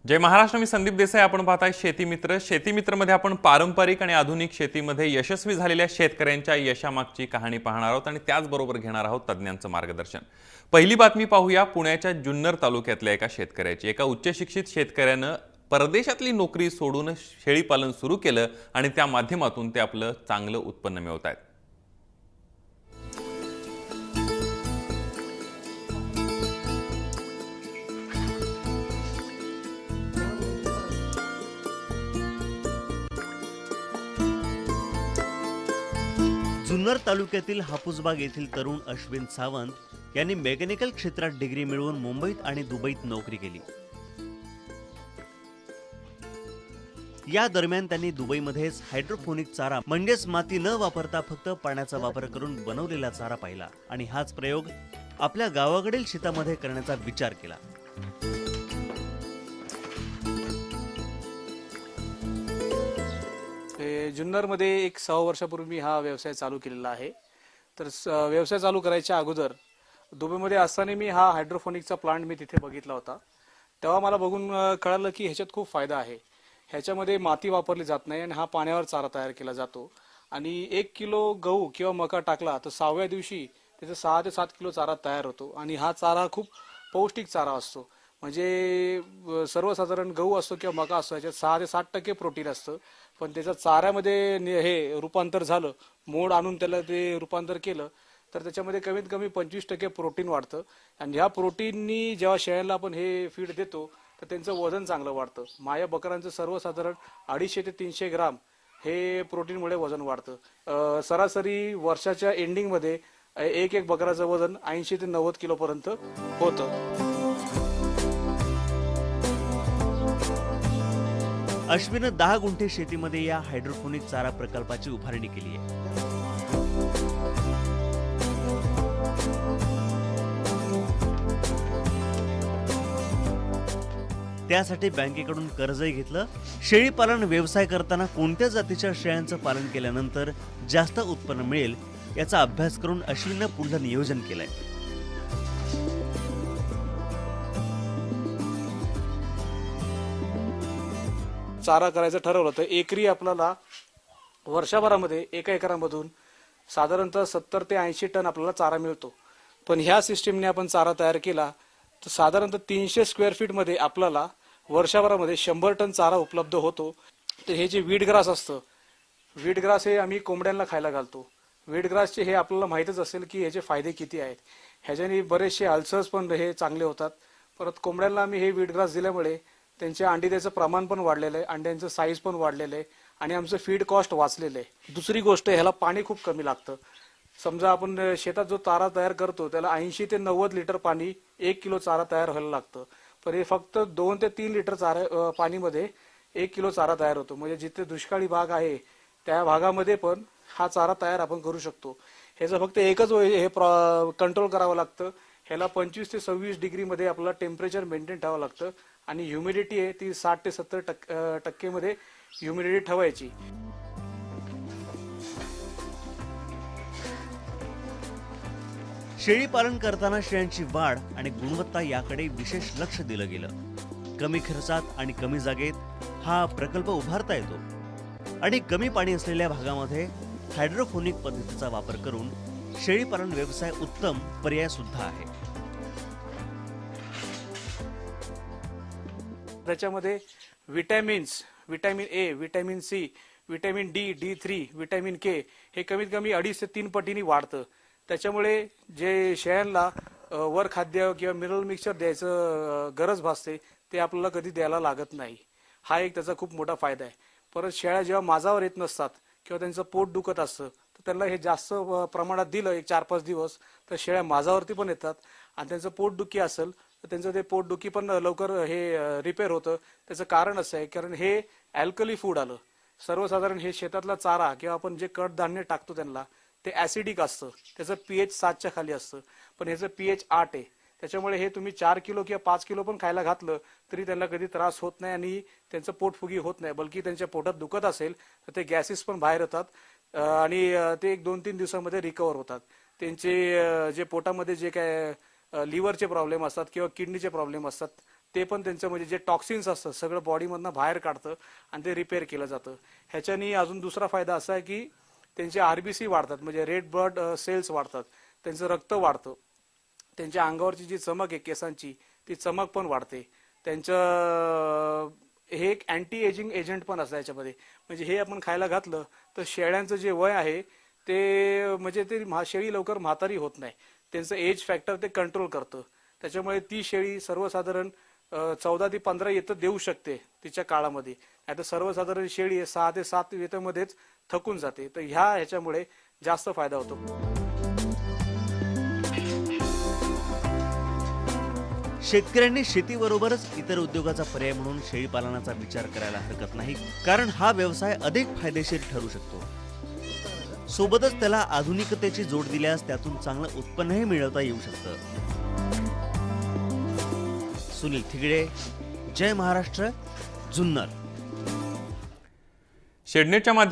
जय महाराष्ट्र. मी संदीप देसाई. आपण पाहताय शेती मित्र. शेती मित्र मध्ये आपण पारंपरिक आणि आधुनिक शेतीमध्ये यशस्वी झालेल्या शेतकऱ्यांच्या यशामागची कहाणी पाहणार आहोत आणि त्याचबरोबर घेणार आहोत तज्ञांचं मार्गदर्शन. पहिली बातमी पाहूया पुण्याच्या जुन्नर तालुक्यातल्या एका शेतकऱ्याची. एका उच्च शिक्षित शेतकऱ्यानं परदेशातली नोकरी सोडून शेळीपालन सुरू केलं आणि त्या माध्यमातून ते आपलं चांगलं उत्पन्न मिळवतायत. जुन्नर तालुक्यातील हापूसबाग येथील तरुण अश्विन सावंत यांनी मेकॅनिकल क्षेत्रात डिग्री मिळवून मुंबईत आणि दुबईत नोकरी केली. या दरम्यान त्यांनी दुबईमध्येच हायड्रोपोनिक चारा म्हणजेच माती न वापरता फक्त पाण्याचा वापर करून बनवलेला चारा पाहिला आणि हाच प्रयोग आपल्या गावाकडील शेतामध्ये करण्याचा विचार केला. जुन्नरमध्ये एक 6 वर्षापूर्वी मी हा व्यवसाय चालू केलेला आहे. तर व्यवसाय चालू करायच्या अगोदर दुबईमध्ये असताना मी हा हायड्रोफोनिकचा प्लांट मी तिथे बघितला होता. तेव्हा मला बघून कळालं की ह्याच्यात खूप फायदा आहे. ह्याच्यामध्ये माती वापरली जात नाही आणि हा पाण्यावर चारा तयार केला जातो आणि 1 किलो गहू किंवा मका टाकला तर 6व्या दिवशी त्याचा 6 ते 7 किलो चारा तयार होतो आणि हा चारा खूप पौष्टिक चारा असतो. म्हणजे सर्वसाधारण गहू असतो किंवा मका असतो याच्यात 6 ते 7% प्रोटीन असतं, पण त्याच्या चाऱ्यामध्ये हे रूपांतर झालं, मोड आणून त्याला ते रूपांतर केलं तर त्याच्यामध्ये कमीत कमी 25% प्रोटीन वाढतं आणि ह्या प्रोटीननी जेव्हा शेळ्यांना आपण हे फीड देतो तर त्यांचं वजन चांगलं वाढतं. माया बकरांचं सर्वसाधारण 250 ते 300 ग्राम हे प्रोटीनमुळे वजन वाढतं. सरासरी वर्षाच्या एंडिंगमध्ये एक बकराचं वजन 80 ते 90 किलो पर्यंत होतं. अश्विन 10 गुंठे शेतीमध्ये या हायड्रोपोनिक चारा प्रकल्पाची उभारणी केली आहे. त्यासाठी बँकेकडून कर्जही घेतलं. शेळी पालन व्यवसाय करताना कोणत्या जातीच्या शेळ्यांचं पालन केल्यानंतर जास्त उत्पन्न मिळेल याचा अभ्यास करून अश्विननं पुढलं नियोजन केलंय. चारा करायचं ठरवलं तर एकरी आपल्याला वर्षभरामध्ये एका एकरामधून साधारणतः 70 ते 80 टन आपल्याला चारा मिळतो. पण ह्या सिस्टीमने आपण चारा तयार केला तर साधारणतः 300 स्क्वेअर फीट मध्ये आपल्याला वर्षभरामध्ये 100 टन चारा उपलब्ध होतो. तर हे जे वीट ग्रास असतं, वीट ग्रास हे आम्ही कोंबड्यांना खायला घालतो. वीट ग्रासचे हे आपल्याला माहीतच असेल की ह्याचे फायदे किती आहेत. ह्याच्याने बरेचसे अल्सर्स पण हे चांगले होतात. परत कोंबड्यांना आम्ही हे वीट ग्रास दिल्यामुळे त्यांच्या अंडी द्यायचं प्रमाण पण वाढलेलं आहे, अंड्यांचं साईज पण वाढलेलं आहे आणि आमचं फीड कॉस्ट वाचलेलं आहे. दुसरी गोष्ट, ह्याला पाणी खूप कमी लागतं. समजा आपण शेतात जो चारा तयार करतो त्याला 80 ते 90 लिटर पाणी 1 किलो चारा तयार व्हायला लागतं, पण हे फक्त 2 ते 3 लिटर चारा पाणीमध्ये 1 किलो चारा तयार होतो. म्हणजे जिथे दुष्काळी भाग आहे त्या भागामध्ये पण हा चारा तयार आपण करू शकतो. ह्याचं फक्त एकच हे कंट्रोल करावं लागतं. ह्याला 25 ते 26 डिग्री मध्ये आपल्याला टेम्परेचर मेंटेन ठेवावं लागतं आणि ह्युमिडिटी आहे ती 60 ते 70% मध्ये ह्युमिडिटी ठेवायची. शेळी पालन करताना शेळ्यांची वाढ आणि गुणवत्ता याकडे विशेष लक्ष दिलं गेलं. कमी खर्चात आणि कमी जागेत हा प्रकल्प उभारता येतो आणि कमी पाणी असलेल्या भागामध्ये हायड्रोपोनिक पद्धतीचा वापर करून शेळी पालन व्यवसाय उत्तम पर्याय सुद्धा आहे. त्याच्यामध्ये vitamins, vitamin A, vitamin C, vitamin D, D3, vitamin K हे कमीत कमी 2.5 ते 3 पटीने वाढतं. त्याच्यामुळे जे शेळ्यांना वर खाद्य किंवा मिनरल मिक्सचर द्यायचं गरज भासते ते आपल्याला कधी द्यायला लागत नाही. हा एक त्याचा खूप मोठा फायदा आहे. परत शेळ्या जेव्हा माझावर येत नसतात किंवा त्यांचं पोट दुखत असतं तर त्यांना हे जास्त प्रमाणात दिलं एक 4-5 दिवस तर शेळ्या माझावरती पण येतात आणि त्यांचं पोट दुखी असेल तर त्यांचं ते पोटदुखी पण लवकर हे रिपेअर होतं. त्याचं कारण असं आहे कारण हे अल्कली फूड आलं. सर्वसाधारण हे शेतातला चारा किंवा आपण जे कडधान्य टाकतो त्यांना ते ऍसिडिक असतं, त्याचं pH 7च्या खाली असतं, पण ह्याचं pH 8 आहे. त्याच्यामुळे हे तुम्ही 4 किलो किंवा 5 किलो पण खायला घातलं तरी त्यांना कधी त्रास होत नाही आणि त्यांचं पोटफुगी होत नाही. बल्कि त्यांच्या पोटात दुखत असेल तर ते गॅसेस पण बाहेर येतात आणि ते 1-2-3 दिवसामध्ये रिकवर होतात. त्यांचे जे पोटामध्ये जे काय लिव्हरचे प्रॉब्लेम असतात किंवा किडनीचे प्रॉब्लेम असतात ते पण त्यांचं म्हणजे जे टॉक्सिन्स असतं सगळं बॉडीमधनं बाहेर काढतं आणि ते रिपेअर केलं जातं. ह्याच्यानी अजून दुसरा फायदा असा आहे की त्यांचे RBC वाढतात, म्हणजे रेड ब्लड सेल्स वाढतात, त्यांचं रक्त वाढतं, त्यांच्या अंगावरची जी चमक आहे केसांची ती चमक पण वाढते, त्यांचं हे एक अँटी एजिंग एजंट पण असतं याच्यामध्ये. म्हणजे हे आपण खायला घातलं तर शेळ्यांचं जे वय आहे ते म्हणजे ते शेळी लवकर म्हातारी होत नाही, त्यांचं एज फॅक्टर ते कंट्रोल करतं. त्याच्यामुळे ती शेळी सर्वसाधारण 14 ते 15 येतं देऊ शकते तिच्या काळामध्ये. आता सर्वसाधारण शेळी 6 ते 7 येतामध्येच थकून जाते. तर ह्याच्यामुळे जास्त फायदा होतो. शेतकऱ्यांनी शेतीबरोबरच इतर उद्योगाचा पर्याय म्हणून शेळीपालनाचा विचार करायला हरकत नाही, कारण हा व्यवसाय अधिक फायदेशीर ठरू शकतो. सोबतच त्याला आधुनिकतेची जोड दिल्यास त्यातून चांगलं उत्पन्नही मिळवता येऊ शकतं. सुनील थिगडे, जय महाराष्ट्र, जुन्नर. शेडनेटच्या माध्यमातून